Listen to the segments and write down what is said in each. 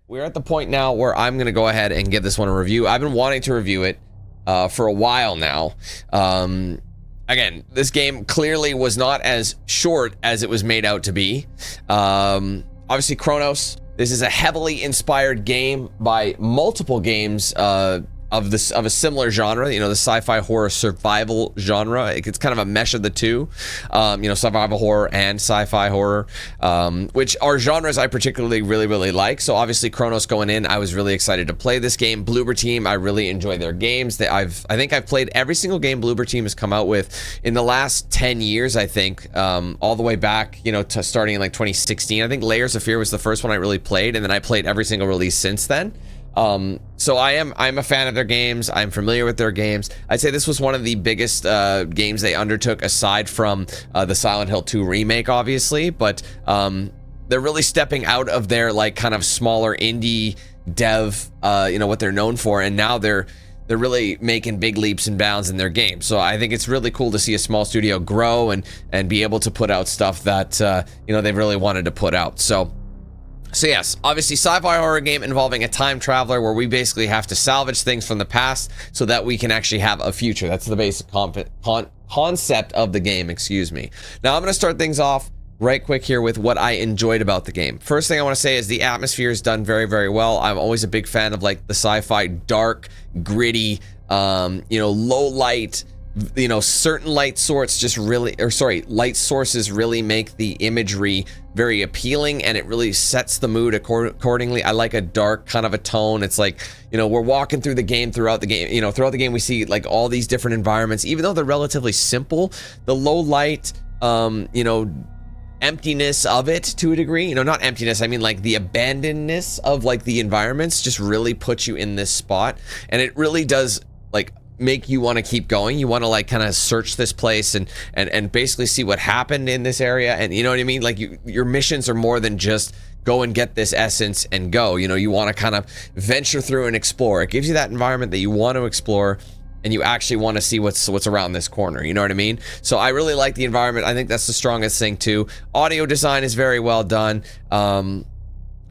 we're at the point now where I'm going to go ahead and give this one a review. I've been wanting to review it for a while now. Again, this game clearly was not as short as it was made out to be. Obviously, Cronos. This is a heavily inspired game by multiple games of a similar genre, you know, the sci-fi horror survival genre. It's kind of a mesh of the two, you know, survival horror and sci-fi horror, which are genres I particularly really like. So obviously Cronos going in, I was really excited to play this game. Bloober Team, I really enjoy their games. I think I've played every single game Bloober Team has come out with in the last 10 years, I think, all the way back, you know, to starting in like 2016. I think Layers of Fear was the first one I really played, and then I played every single release since then. So I'm a fan of their games. I'm familiar with their games. I'd say this was one of the biggest games they undertook, aside from the Silent Hill 2 remake, obviously. But they're really stepping out of their like kind of smaller indie dev, you know, what they're known for, and now they're really making big leaps and bounds in their game. So I think it's really cool to see a small studio grow and be able to put out stuff that you know, they've really wanted to put out. So yes, obviously sci-fi horror game involving a time traveler where we basically have to salvage things from the past so that we can actually have a future. That's the basic concept of the game, excuse me. Now I'm going to start things off right quick here with what I enjoyed about the game. First thing I want to say is the atmosphere is done very well. I'm always a big fan of like the sci-fi dark, gritty, you know, low light, you know, certain light sources really make the imagery very appealing, and it really sets the mood accordingly. I like a dark kind of a tone. It's like, you know, we're walking through the game, throughout the game we see like all these different environments, even though they're relatively simple. The low light, you know, emptiness of it to a degree, you know, not emptiness, I mean like the abandonedness of like the environments just really puts you in this spot, and it really does like make you want to keep going. You want to like kind of search this place and basically see what happened in this area, and you know what I mean, like your missions are more than just go and get this essence and go. You know, you want to kind of venture through and explore. It gives you that environment that you want to explore, and you actually want to see what's around this corner, you know what I mean? So I really like the environment. I think that's the strongest thing too. Audio design is very well done.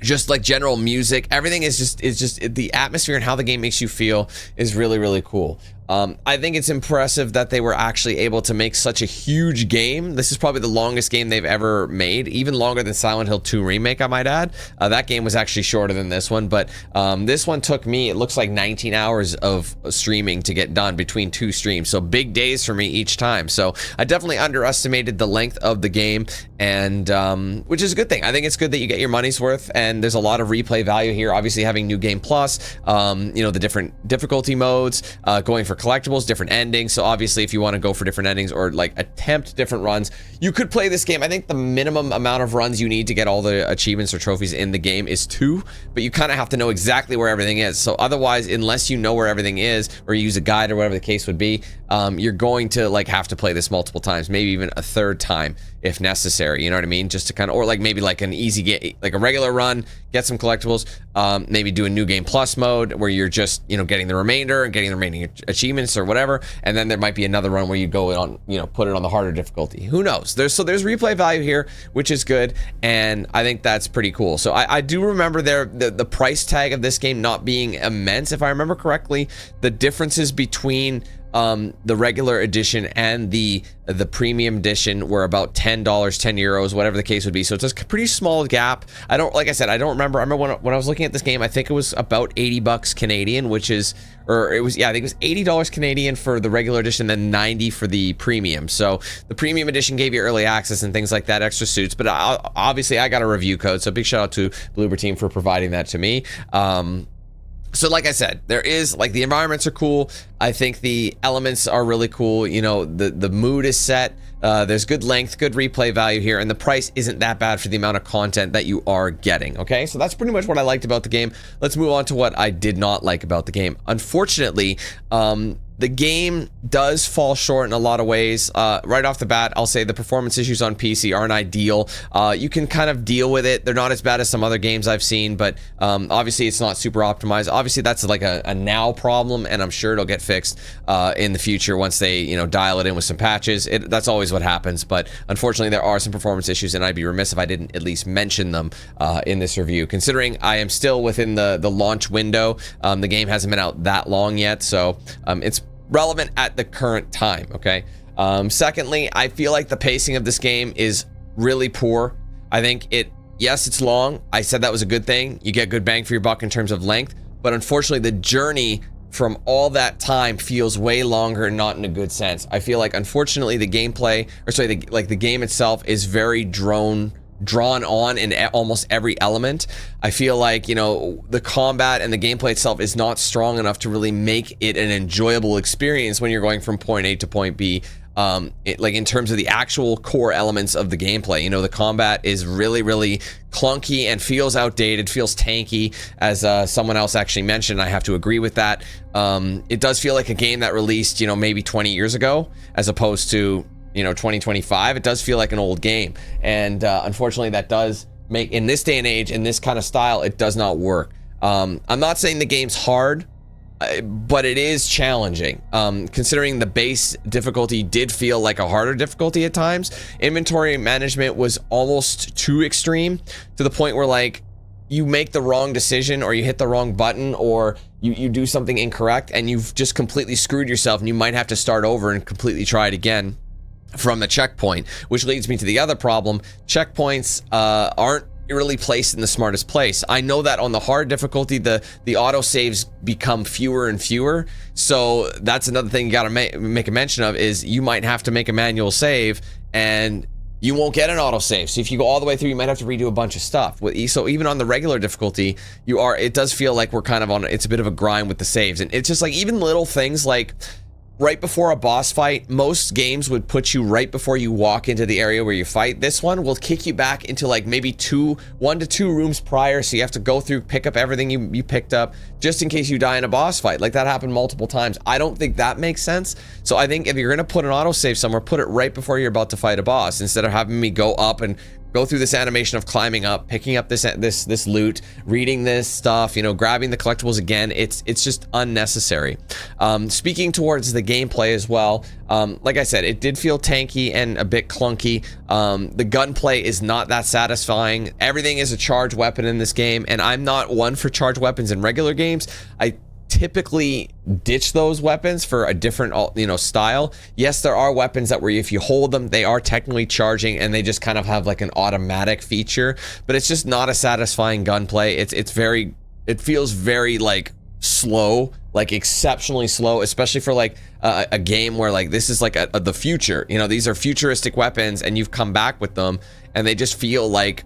Just like general music, everything is just the atmosphere and how the game makes you feel is really cool. I think it's impressive that they were actually able to make such a huge game. This is probably the longest game they've ever made, even longer than Silent Hill 2 remake, I might add. That game was actually shorter than this one, but this one took me, it looks like 19 hours of streaming to get done between 2 streams. So big days for me each time. So I definitely underestimated the length of the game, and which is a good thing. I think it's good that you get your money's worth, and there's a lot of replay value here. Obviously having New Game Plus, you know, the different difficulty modes, going for collectibles, different endings. So obviously if you want to go for different endings or like attempt different runs, you could play this game. I think the minimum amount of runs you need to get all the achievements or trophies in the game is 2, but you kind of have to know exactly where everything is. So otherwise, unless you know where everything is or you use a guide or whatever the case would be, you're going to like have to play this multiple times, maybe even a 3rd time if necessary, you know what I mean? Just to kind of, or like maybe like an easy get, like a regular run, get some collectibles, maybe do a New Game Plus mode where you're just, you know, getting the remainder and getting the remaining achievements or whatever, and then there might be another run where you go on, you know, put it on the harder difficulty. Who knows? There's replay value here, which is good, and I think that's pretty cool. So I do remember the price tag of this game not being immense. If I remember correctly, the differences between the regular edition and the premium edition were about $10, €10, whatever the case would be. So it's a pretty small gap. Like I said, I don't remember. I remember when I was looking at this game, I think it was about 80 bucks Canadian, which is, or it was, yeah, I think it was $80 Canadian for the regular edition, then 90 for the premium. So the premium edition gave you early access and things like that, extra suits. But obviously I got a review code, so big shout out to Bloober Team for providing that to me. So like I said, there is, like, the environments are cool. I think the elements are really cool. You know, the mood is set. There's good length, good replay value here, and the price isn't that bad for the amount of content that you are getting, okay? So that's pretty much what I liked about the game. Let's move on to what I did not like about the game. Unfortunately, The game does fall short in a lot of ways. Right off the bat, I'll say the performance issues on PC aren't ideal. You can kind of deal with it. They're not as bad as some other games I've seen, but obviously it's not super optimized. Obviously that's like a now problem, and I'm sure it'll get fixed in the future once they, you know, dial it in with some patches. That's always what happens, but unfortunately there are some performance issues, and I'd be remiss if I didn't at least mention them in this review. Considering I am still within the launch window, the game hasn't been out that long yet, so it's relevant at the current time, okay? Secondly, I feel like the pacing of this game is really poor. I think yes, it's long. I said that was a good thing. You get good bang for your buck in terms of length, but unfortunately the journey from all that time feels way longer, not in a good sense. I feel like unfortunately the gameplay, or sorry, the game itself is very drawn on in almost every element. I feel like, you know, the combat and the gameplay itself is not strong enough to really make it an enjoyable experience when you're going from point A to point B. Like in terms of the actual core elements of the gameplay, you know, the combat is really, really clunky and feels outdated, feels tanky, as someone else actually mentioned. I have to agree with that. It does feel like a game that released, you know, maybe 20 years ago, as opposed to, you know, 2025. It does feel like an old game, and unfortunately that does make, in this day and age, in this kind of style, it does not work. I'm not saying the game's hard, but it is challenging. Considering the base difficulty did feel like a harder difficulty at times. Inventory management was almost too extreme, to the point where, like, you make the wrong decision, or you hit the wrong button, or you do something incorrect, and you've just completely screwed yourself, and you might have to start over and completely try it again from the checkpoint. Which leads me to the other problem. Checkpoints aren't really placed in the smartest place. I know that on the hard difficulty, the auto saves become fewer and fewer, so that's another thing you gotta make a mention of, is you might have to make a manual save and you won't get an auto save. So if you go all the way through, you might have to redo a bunch of stuff. So even on the regular difficulty, it does feel like we're kind of on, it's a bit of a grind with the saves. And it's just like, even little things like right before a boss fight, most games would put you right before you walk into the area where you fight. This one will kick you back into like maybe 1 to 2 rooms prior, so you have to go through, pick up everything you picked up, just in case you die in a boss fight. Like, that happened multiple times. I don't think that makes sense. So I think if you're gonna put an autosave somewhere, put it right before you're about to fight a boss, instead of having me go up and go through this animation of climbing up, picking up this loot, reading this stuff, you know, grabbing the collectibles again. It's just unnecessary. Speaking towards the gameplay as well, like I said, it did feel tanky and a bit clunky. The gunplay is not that satisfying. Everything is a charged weapon in this game, and I'm not one for charged weapons in regular games. I typically ditch those weapons for a different, you know, style. Yes, there are weapons that where if you hold them, they are technically charging, and they just kind of have like an automatic feature, but it's just not a satisfying gunplay. It feels very like slow, like exceptionally slow, especially for like a game where like this is like the future. You know, these are futuristic weapons, and you've come back with them, and they just feel like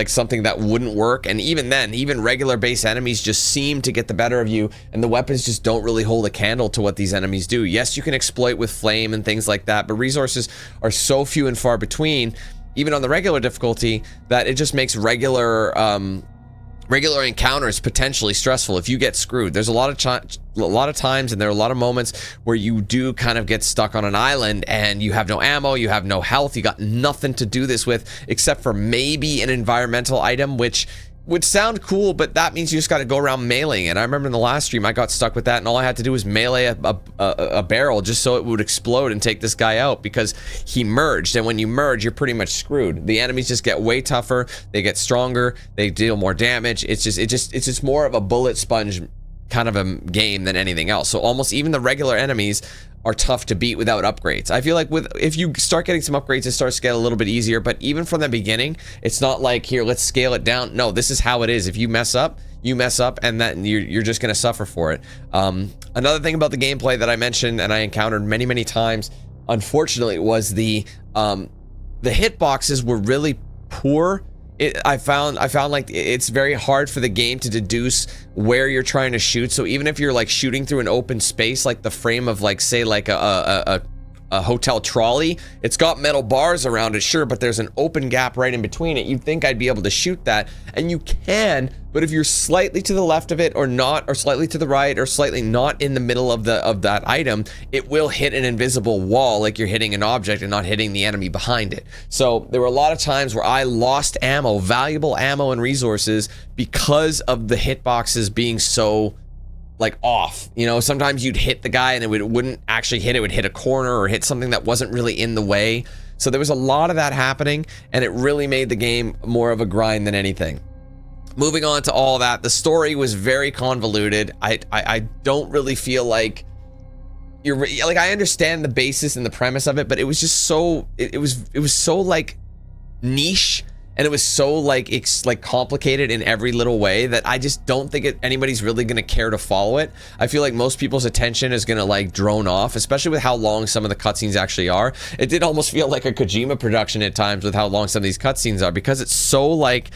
something that wouldn't work. And even then, even regular base enemies just seem to get the better of you, and the weapons just don't really hold a candle to what these enemies do. Yes, you can exploit with flame and things like that, but resources are so few and far between, even on the regular difficulty, that it just makes regular encounters potentially stressful if you get screwed. There's a lot of times, and there are a lot of moments where you do kind of get stuck on an island, and you have no ammo, you have no health, you got nothing to do this with except for maybe an environmental item, which would sound cool, but that means you just got to go around meleeing. And I remember in the last stream I got stuck with that, and all I had to do was melee a barrel just so it would explode and take this guy out, because he merged. And when you merge, you're pretty much screwed. The enemies just get way tougher, they get stronger, they deal more damage. It's just more of a bullet sponge kind of a game than anything else. So almost even the regular enemies are tough to beat without upgrades. I feel like if you start getting some upgrades, it starts to get a little bit easier, but even from the beginning, it's not like, here, let's scale it down. No, this is how it is. If you mess up, and that you're just gonna suffer for it. Another thing about the gameplay that I mentioned and I encountered many times, unfortunately, was the hitboxes were really poor. I found like it's very hard for the game to deduce where you're trying to shoot. So even if you're like shooting through an open space, like the frame of like, say, like a a hotel trolley. It's got metal bars around it, sure, but there's an open gap right in between it. You'd think I'd be able to shoot that, and you can, but if you're slightly to the left of it or not, or slightly to the right, or slightly not in the middle of that item, it will hit an invisible wall like you're hitting an object and not hitting the enemy behind it. So there were a lot of times where I lost ammo, valuable ammo and resources, because of the hitboxes being so like off. You know, sometimes you'd hit the guy and it wouldn't actually hit, it would hit a corner or hit something that wasn't really in the way. So there was a lot of that happening, and it really made the game more of a grind than anything. Moving on to all that, the story was very convoluted. I don't really feel like you're like, I understand the basis and the premise of it, but it was just so it was so like niche, and it was so like it's like complicated in every little way that I just don't think anybody's really gonna care to follow it. I feel like most people's attention is gonna like drone off, especially with how long some of the cutscenes actually are. It did almost feel like a Kojima production at times with how long some of these cutscenes are, because it's so like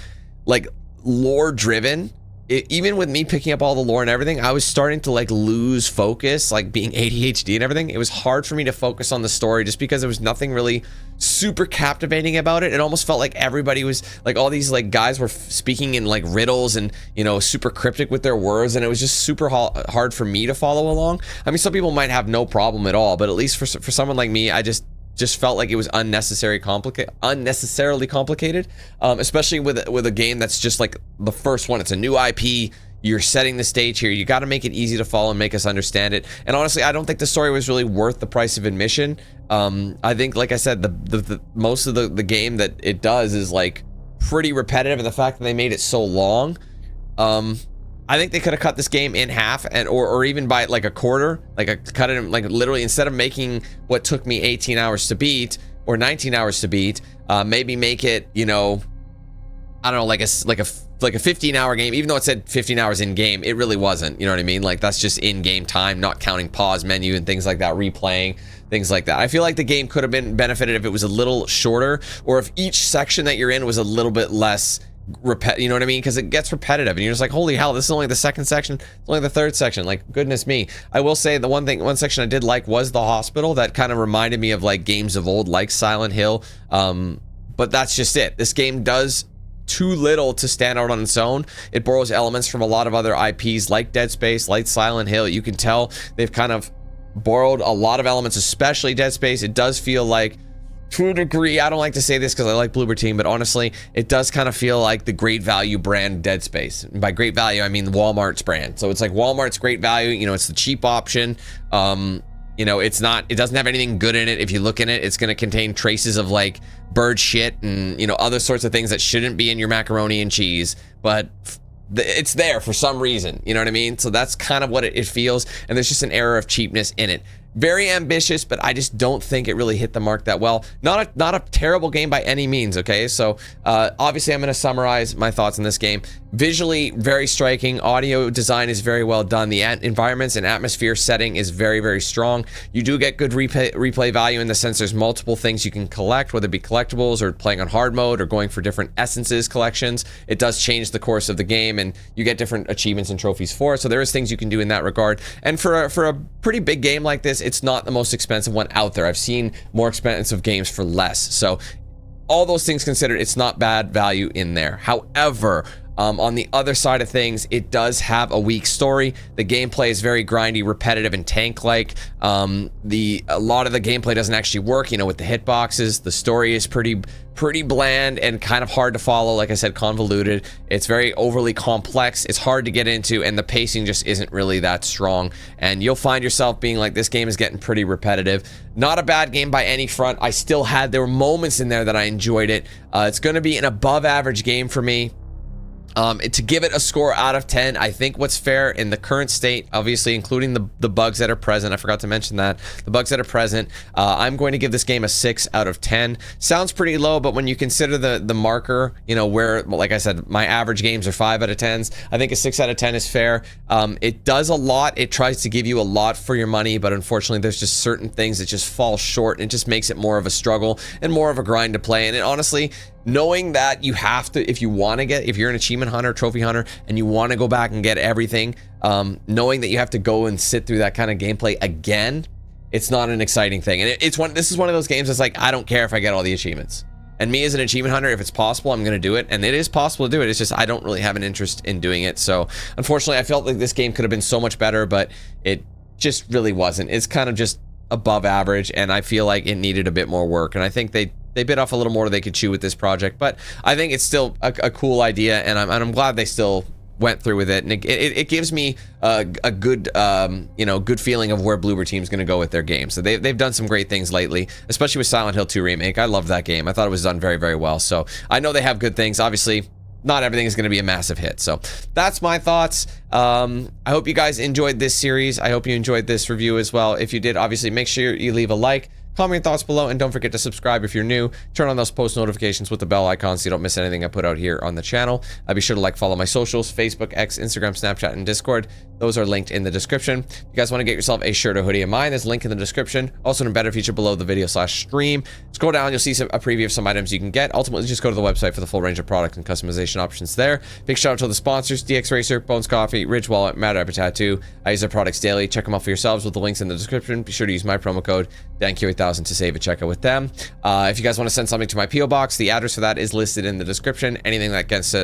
lore driven. Even with me picking up all the lore and everything, I was starting to like lose focus, like being ADHD and everything. It was hard for me to focus on the story just because there was nothing really super captivating about it. It almost felt like everybody was like, all these like guys were speaking in like riddles and, you know, super cryptic with their words, and it was just super hard for me to follow along. I mean, some people might have no problem at all, but at least for someone like me, I just felt like it was unnecessarily complicated, especially with a game that's just like the first one. It's a new IP. You're setting the stage here. You got to make it easy to follow and make us understand it. And honestly, I don't think the story was really worth the price of admission. I think, like I said, the most of the game that it does is like pretty repetitive, and the fact that they made it so long, I think they could have cut this game in half, and or even by like a quarter, cut it in, like literally, instead of making what took me 18 hours to beat or 19 hours to beat, maybe make it, you know, I don't know, like a 15-hour game. Even though it said 15 hours in game, it really wasn't. You know what I mean? Like, that's just in game time, not counting pause menu and things like that, replaying things like that. I feel like the game could have been benefited if it was a little shorter, or if each section that you're in was a little bit less you know what I mean? Because it gets repetitive and you're just like, holy hell, this is only the second section, it's only the third section, like, goodness me. I will say the one section I did like was the hospital. That kind of reminded me of like games of old, like Silent Hill, but that's just it. This game does too little to stand out on its own. It borrows elements from a lot of other IPs like Dead Space, like Silent Hill. You can tell they've kind of borrowed a lot of elements, especially Dead Space. It does feel like, to a degree, I don't like to say this because I like Bloober Team, but honestly, it does kind of feel like the Great Value brand Dead Space. And by Great Value, I mean Walmart's brand. So it's like Walmart's Great Value, you know, it's the cheap option. You know, it doesn't have anything good in it. If you look in it, it's going to contain traces of like bird shit and, you know, other sorts of things that shouldn't be in your macaroni and cheese, but it's there for some reason, you know what I mean? So that's kind of what it feels, and there's just an air of cheapness in it. Very ambitious, but I just don't think it really hit the mark that well. Not a terrible game by any means, okay? So obviously I'm going to summarize my thoughts on this game. Visually, very striking. Audio design is very well done. The environments and atmosphere setting is very, very strong. You do get good replay value in the sense there's multiple things you can collect, whether it be collectibles or playing on hard mode or going for different essences collections. It does change the course of the game, and you get different achievements and trophies for it. So there is things you can do in that regard. And for a pretty big game like this, it's not the most expensive one out there. I've seen more expensive games for less. So all those things considered, it's not bad value in there. However, on the other side of things, it does have a weak story. The gameplay is very grindy, repetitive, and tank-like. A lot of the gameplay doesn't actually work, you know, with the hitboxes. The story is pretty bland and kind of hard to follow. Like I said, convoluted. It's very overly complex. It's hard to get into, and the pacing just isn't really that strong. And you'll find yourself being like, this game is getting pretty repetitive. Not a bad game by any front. There were moments in there that I enjoyed it. It's going to be an above average game for me. To give it a score out of 10, I think what's fair in the current state, obviously including the bugs that are present, I forgot to mention that, the bugs that are present, I'm going to give this game a 6 out of 10. Sounds pretty low, but when you consider the marker, you know, where, like I said, my average games are 5 out of 10s, I think a 6 out of 10 is fair. It does a lot. It tries to give you a lot for your money, but unfortunately there's just certain things that just fall short, and it just makes it more of a struggle and more of a grind to play. And it honestly, knowing that you have to, if you're an achievement hunter, trophy hunter, and you want to go back and get everything, knowing that you have to go and sit through that kind of gameplay again, it's not an exciting thing. And this is one of those games that's like, I don't care if I get all the achievements. And me as an achievement hunter, if it's possible, I'm going to do it. And it is possible to do it. It's just I don't really have an interest in doing it. So unfortunately, I felt like this game could have been so much better, but it just really wasn't. It's kind of just above average, and I feel like it needed a bit more work. And I think they bit off a little more they could chew with this project. But I think it's still a cool idea, and I'm glad they still went through with it, and it gives me a good good feeling of where Bloober Team's going to go with their game. So they've done some great things lately, especially with Silent Hill 2 Remake. I loved that game. I thought it was done very, very well. So I know they have good things. Obviously, not everything is going to be a massive hit. So that's my thoughts. I hope you guys enjoyed this series. I hope you enjoyed this review as well. If you did, obviously make sure you leave a like. Comment your thoughts below, and don't forget to subscribe if you're new. Turn on those post notifications with the bell icon so you don't miss anything I put out here on the channel. Be sure to follow my socials: Facebook, X, Instagram, Snapchat, and Discord. Those are linked in the description. If you guys want to get yourself a shirt or hoodie of mine, there's a link in the description. Also, an embedded feature below the video/stream. Scroll down, you'll see a preview of some items you can get. Ultimately, just go to the website for the full range of product and customization options there. Big shout out to the sponsors: DX Racer, Bones Coffee, Ridge Wallet, Mad Rapper Tattoo. I use their products daily. Check them out for yourselves with the links in the description. Be sure to use my promo code DanQ8000 to save a checkout with them. If you guys want to send something to my PO box, the address for that is listed in the description. Anything that gets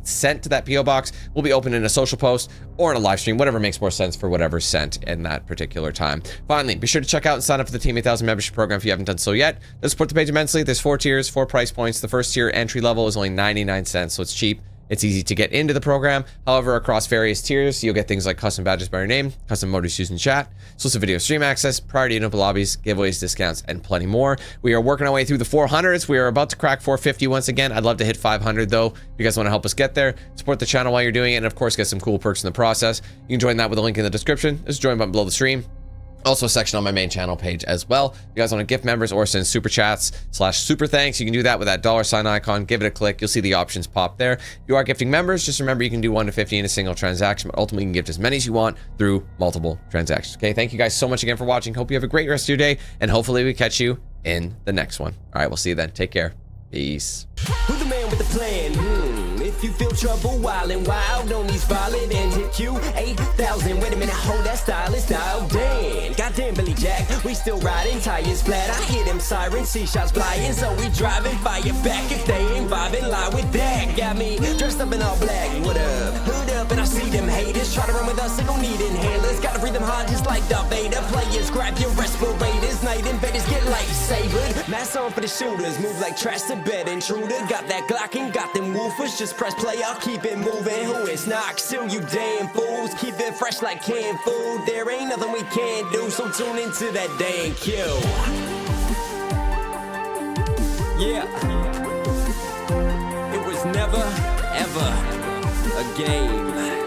sent to that PO box will be open in a social post or in a live stream, whatever makes more sense for whatever's sent in that particular time. Finally, be sure to check out and sign up for the Team 8000 membership program if you haven't done so yet. Let's support the page immensely. There's 4 tiers, 4 price points. The first tier entry level is only 99 cents, so it's cheap. It's easy to get into the program. However, across various tiers, you'll get things like custom badges by your name, custom emojis used in chat, exclusive video stream access, priority in open lobbies, giveaways, discounts, and plenty more. We are working our way through the 400s. We are about to crack 450 once again. I'd love to hit 500 though. If you guys want to help us get there, support the channel while you're doing it, and of course, get some cool perks in the process. You can join that with a link in the description. There's a join button below the stream. Also a section on my main channel page as well. If you guys want to gift members or send super chats /super thanks, you can do that with that $ icon. Give it a click. You'll see the options pop there. If you are gifting members, just remember you can do 1 to 50 in a single transaction, but ultimately you can gift as many as you want through multiple transactions. Okay, thank you guys so much again for watching. Hope you have a great rest of your day, and hopefully we catch you in the next one. All right, we'll see you then. Take care. Peace. Who's the man with the plan? If you feel trouble wildin' wild on these violent and hit you 8,000. Wait a minute, hold that style damn. Goddamn Billy Jack, we still riding, tires flat. I hear them sirens, see shots flying, so we driving, fire back if they ain't vibing. Lie with that, got me dressed up in all black. What up? Hood up and I see them haters try to run with us, they gon' need inhalers. Gotta breathe them hard just like Darth Vader. Players grab your respirators, night invaders get lightsabered. Mask on for the shooters, move like trash to bed intruder. Got that Glock and got them woofers, just press play, I'll keep it moving. Who is not still, you damn fools? Keep it fresh like canned food. There ain't nothing we can't do, so tune into that damn kill. Yeah, it was never ever a game.